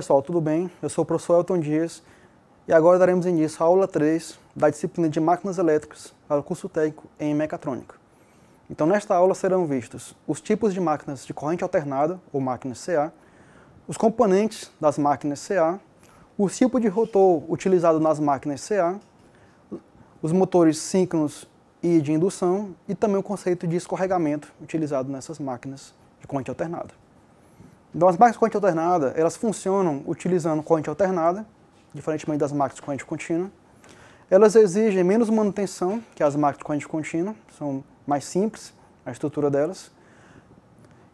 pessoal, tudo bem? Eu sou o professor Elton Dias e agora daremos início à aula 3 da disciplina de Máquinas Elétricas para o curso técnico em Mecatrônica. Então, nesta aula serão vistos os tipos de máquinas de corrente alternada, ou máquinas CA, os componentes das máquinas CA, o tipo de rotor utilizado nas máquinas CA, os motores síncronos e de indução e também o conceito de escorregamento utilizado nessas máquinas de corrente alternada. Então, as máquinas de corrente alternada, elas funcionam utilizando corrente alternada, diferentemente das máquinas de corrente contínua. Elas exigem menos manutenção que as máquinas de corrente contínua, são mais simples a estrutura delas,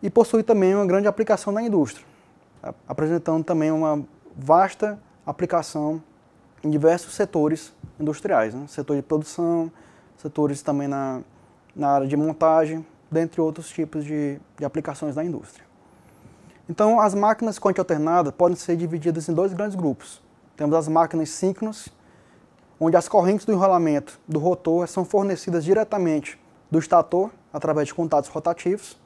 e possuem também uma grande aplicação na indústria, apresentando também uma vasta aplicação em diversos setores industriais, né? Setor de produção, setores também na área de montagem, dentre outros tipos de aplicações na indústria. Então, as máquinas de corrente alternada podem ser divididas em dois grandes grupos. Temos as máquinas síncronas, onde as correntes do enrolamento do rotor são fornecidas diretamente do estator, através de contatos rotativos,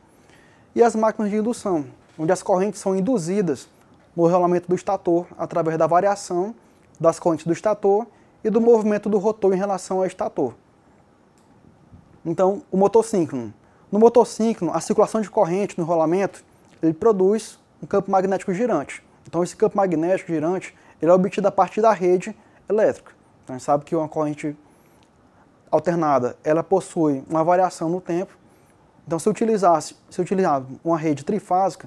e as máquinas de indução, onde as correntes são induzidas no enrolamento do estator, através da variação das correntes do estator e do movimento do rotor em relação ao estator. Então, o motor síncrono. No motor síncrono, a circulação de corrente no enrolamento ele produz um campo magnético girante. Então, esse campo magnético girante ele é obtido a partir da rede elétrica. Então, a gente sabe que uma corrente alternada ela possui uma variação no tempo. Então, se utilizar uma rede trifásica,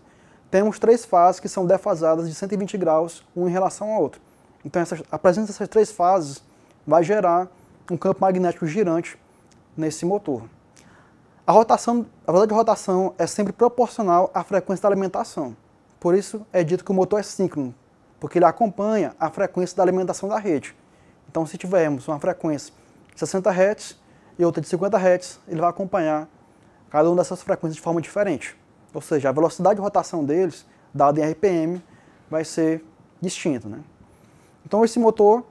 temos três fases que são defasadas de 120 graus, uma em relação à outra. Então, a presença dessas três fases vai gerar um campo magnético girante nesse motor. A velocidade de rotação é sempre proporcional à frequência da alimentação. Por isso é dito que o motor é síncrono, porque ele acompanha a frequência da alimentação da rede. Então, se tivermos uma frequência de 60 Hz e outra de 50 Hz, ele vai acompanhar cada uma dessas frequências de forma diferente. Ou seja, a velocidade de rotação deles, dada em RPM, vai ser distinta, né? Então, esse motor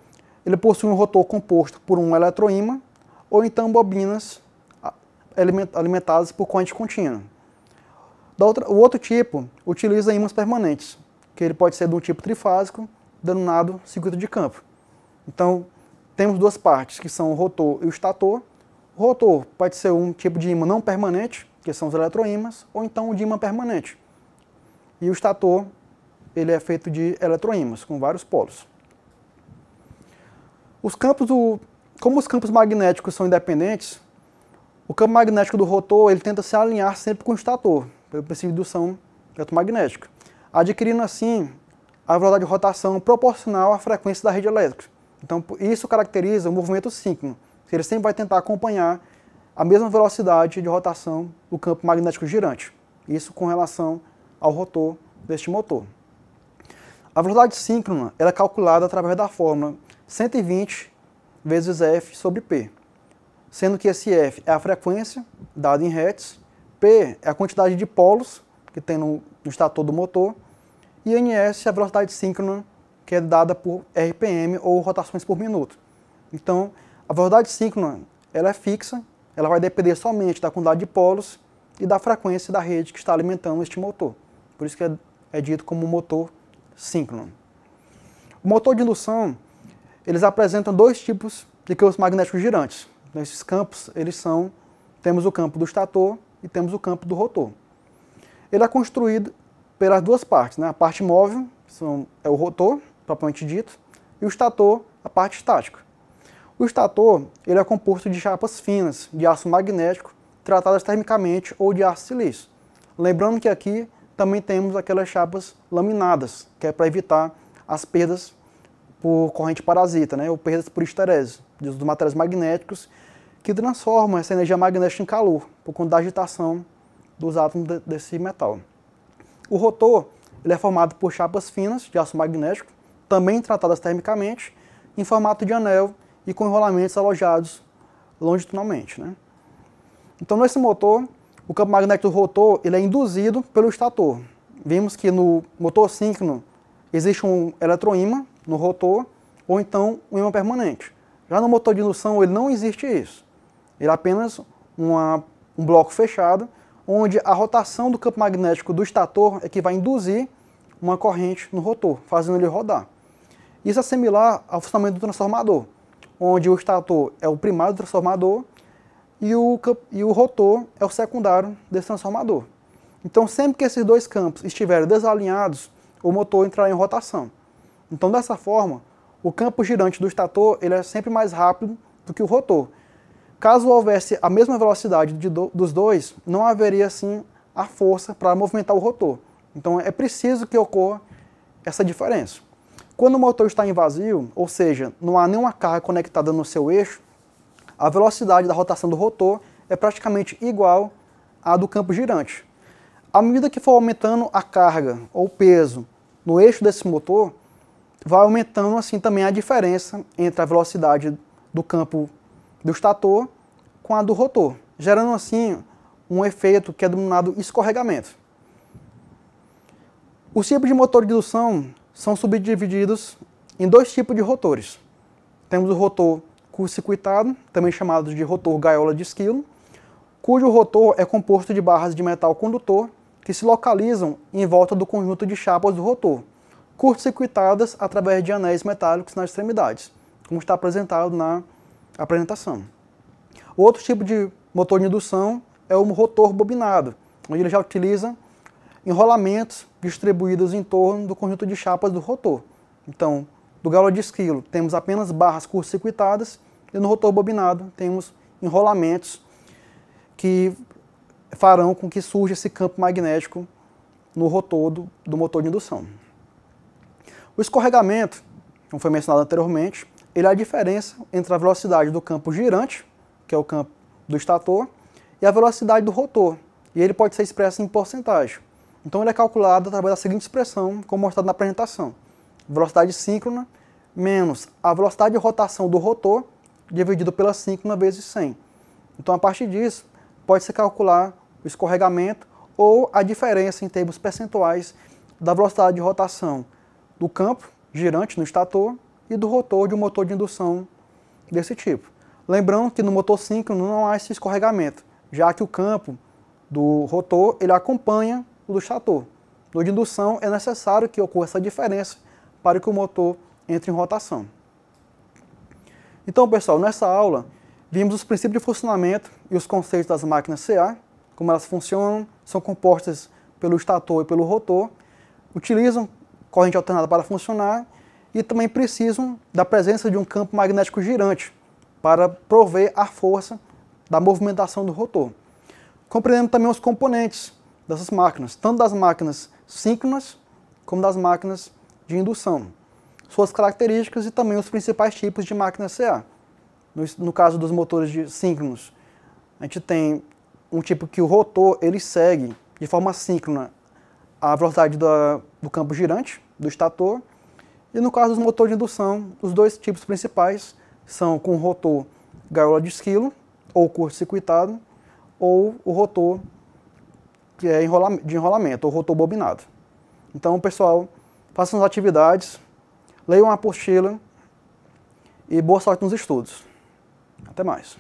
ele possui um rotor composto por um eletroímã ou então bobinas alimentadas por corrente contínua. O outro tipo utiliza ímãs permanentes, que ele pode ser de um tipo trifásico, denominado circuito de campo. Então, temos duas partes, que são o rotor e o estator. O rotor pode ser um tipo de ímã não permanente, que são os eletroímãs, ou então um de ímã permanente. E o estator ele é feito de eletroímãs, com vários polos. Como os campos magnéticos são independentes, o campo magnético do rotor ele tenta se alinhar sempre com o estator, pelo princípio de indução eletromagnética, adquirindo assim a velocidade de rotação proporcional à frequência da rede elétrica. Então, isso caracteriza o movimento síncrono, que ele sempre vai tentar acompanhar a mesma velocidade de rotação do campo magnético girante. Isso com relação ao rotor deste motor. A velocidade síncrona ela é calculada através da fórmula 120 vezes F sobre P, sendo que esse F é a frequência, dada em Hz, P é a quantidade de polos que tem no estator do motor, e NS é a velocidade síncrona, que é dada por RPM, ou rotações por minuto. Então, a velocidade síncrona ela é fixa, ela vai depender somente da quantidade de polos e da frequência da rede que está alimentando este motor. Por isso que é dito como motor síncrono. O motor de indução, eles apresentam dois tipos de campos magnéticos girantes. Nesses campos, temos o campo do estator e temos o campo do rotor. Ele é construído pelas duas partes, né? A parte móvel é o rotor, propriamente dito, e o estator, a parte estática. O estator ele é composto de chapas finas de aço magnético, tratadas termicamente ou de aço silício. Lembrando que aqui também temos aquelas chapas laminadas, que é para evitar as perdas por corrente parasita, né? Ou perdas por esterese, dos materiais magnéticos, que transformam essa energia magnética em calor, por conta da agitação dos átomos desse metal. O rotor ele é formado por chapas finas de aço magnético, também tratadas termicamente, em formato de anel e com enrolamentos alojados longitudinalmente, né? Então, nesse motor, o campo magnético do rotor ele é induzido pelo estator. Vimos que no motor síncrono existe um eletroímã no rotor, ou então um ímã permanente. Já no motor de indução ele não existe isso. Ele é apenas um bloco fechado, onde a rotação do campo magnético do estator é que vai induzir uma corrente no rotor, fazendo ele rodar. Isso é similar ao funcionamento do transformador, onde o estator é o primário do transformador e o rotor é o secundário desse transformador. Então, sempre que esses dois campos estiverem desalinhados, o motor entrará em rotação. Então, dessa forma, o campo girante do estator ele é sempre mais rápido do que o rotor. Caso houvesse a mesma velocidade dos dois, não haveria, assim, a força para movimentar o rotor. Então, é preciso que ocorra essa diferença. Quando o motor está em vazio, ou seja, não há nenhuma carga conectada no seu eixo, a velocidade da rotação do rotor é praticamente igual à do campo girante. À medida que for aumentando a carga ou peso no eixo desse motor, vai aumentando assim também a diferença entre a velocidade do campo do estator com a do rotor, gerando assim um efeito que é denominado escorregamento. Os tipos de motor de indução são subdivididos em dois tipos de rotores. Temos o rotor curto-circuitado, também chamado de rotor gaiola de esquilo, cujo rotor é composto de barras de metal condutor que se localizam em volta do conjunto de chapas do rotor, curto-circuitadas através de anéis metálicos nas extremidades, como está apresentado na apresentação. O outro tipo de motor de indução é o rotor bobinado, onde ele já utiliza enrolamentos distribuídos em torno do conjunto de chapas do rotor. Então, do gaiola de esquilo temos apenas barras curto-circuitadas e no rotor bobinado temos enrolamentos que farão com que surja esse campo magnético no rotor do motor de indução. O escorregamento, como foi mencionado anteriormente, ele é a diferença entre a velocidade do campo girante, que é o campo do estator, e a velocidade do rotor, e ele pode ser expresso em porcentagem. Então ele é calculado através da seguinte expressão, como mostrado na apresentação. Velocidade síncrona menos a velocidade de rotação do rotor dividido pela síncrona vezes 100. Então a partir disso, pode-se calcular o escorregamento ou a diferença em termos percentuais da velocidade de rotação do campo girante no estator e do rotor de um motor de indução desse tipo. Lembrando que no motor síncrono não há esse escorregamento, já que o campo do rotor ele acompanha o do estator. No de indução é necessário que ocorra essa diferença para que o motor entre em rotação. Então, pessoal, nessa aula vimos os princípios de funcionamento e os conceitos das máquinas CA, como elas funcionam, são compostas pelo estator e pelo rotor, utilizam corrente alternada para funcionar e também precisam da presença de um campo magnético girante para prover a força da movimentação do rotor. Compreendemos também os componentes dessas máquinas, tanto das máquinas síncronas como das máquinas de indução, suas características e também os principais tipos de máquinas CA. No caso dos motores de síncronos, a gente tem um tipo que o rotor ele segue de forma síncrona a velocidade do campo girante, do estator, e no caso dos motores de indução, os dois tipos principais são com o rotor gaiola de esquilo, ou curto-circuitado, ou o rotor que é de enrolamento, ou rotor bobinado. Então, pessoal, façam as atividades, leiam a apostila e boa sorte nos estudos. Até mais.